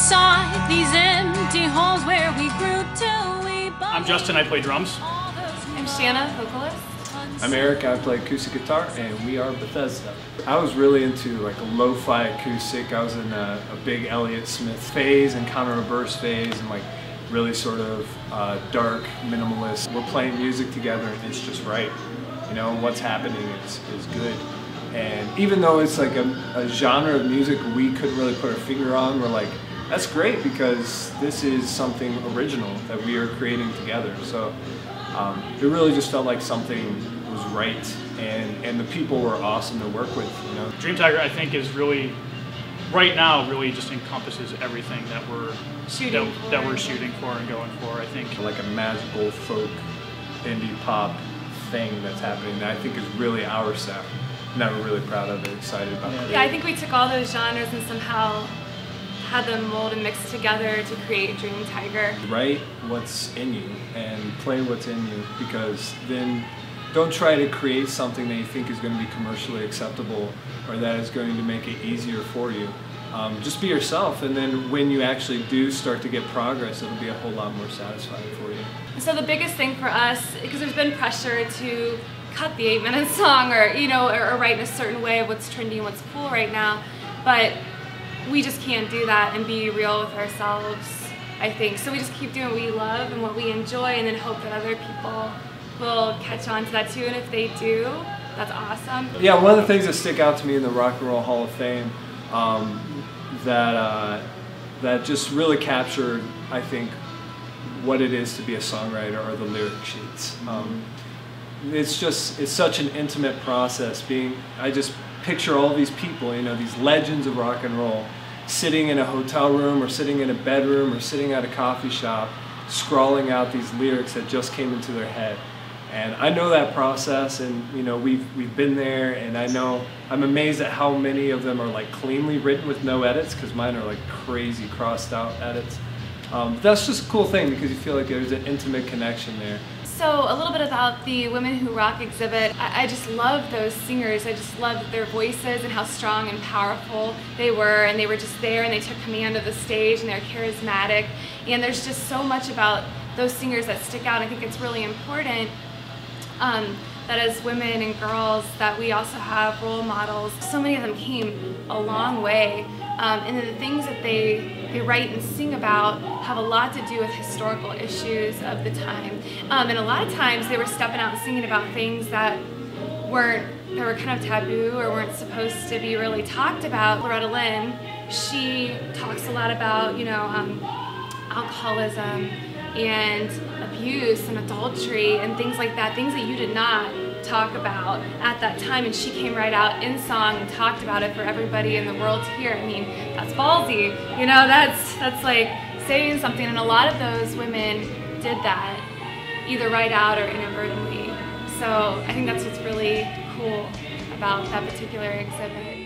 inside these empty halls where we grew till we both. I'm Justin, I play drums. I'm Shanna, vocalist. I'm Eric, I play acoustic guitar, and we are Bethesda. I was really into like a lo-fi acoustic. I was in a big Elliott Smith phase and counter reverse phase and like really sort of dark, minimalist. We're playing music together and it's just right. You know, what's happening is good. And even though it's like a genre of music we couldn't really put our finger on, we're like, that's great because this is something original that we are creating together. So it really just felt like something was right, and the people were awesome to work with. You know, Dream Tiger, I think, is really right now really just encompasses everything that we're shooting for and going for. I think like a magical folk indie pop thing that's happening that I think is really our sound. And I'm really proud of it, excited about it. Yeah, I think we took all those genres and somehow had them mold and mix together to create Dream Tiger. Write what's in you and play what's in you, because then don't try to create something that you think is going to be commercially acceptable or that is going to make it easier for you. Just be yourself, and then when you actually do start to get progress, it'll be a whole lot more satisfying for you. So the biggest thing for us, because there's been pressure to cut the 8-minute song or write in a certain way of what's trendy and what's cool right now, but we just can't do that and be real with ourselves, I think. So we just keep doing what we love and what we enjoy, and then hope that other people will catch on to that too, and if they do, that's awesome. Yeah, one of the things that stick out to me in the Rock and Roll Hall of Fame that just really captured, I think, what it is to be a songwriter are the lyric sheets. It's such an intimate process. I just picture all these people, you know, these legends of rock and roll, sitting in a hotel room or sitting in a bedroom or sitting at a coffee shop, scrawling out these lyrics that just came into their head. And I know that process, and you know, we've been there, and I'm amazed at how many of them are like cleanly written with no edits, because mine are like crazy crossed out edits. That's just a cool thing because you feel like there's an intimate connection there. So a little bit about the Women Who Rock exhibit. I just love those singers. I just love their voices and how strong and powerful they were, and they were just there and they took command of the stage and they're charismatic. And there's just so much about those singers that stick out. I think it's really important that as women and girls that we also have role models. So many of them came a long way, and the things that they write and sing about have a lot to do with historical issues of the time. And a lot of times they were stepping out and singing about things that were kind of taboo or weren't supposed to be really talked about. Loretta Lynn, she talks a lot about, you know, alcoholism and abuse and adultery and things like that, things that you did not talk about at that time, and she came right out in song and talked about it for everybody in the world to hear. I mean, that's ballsy, you know, that's like saying something, and a lot of those women did that, either right out or inadvertently. So I think that's what's really cool about that particular exhibit.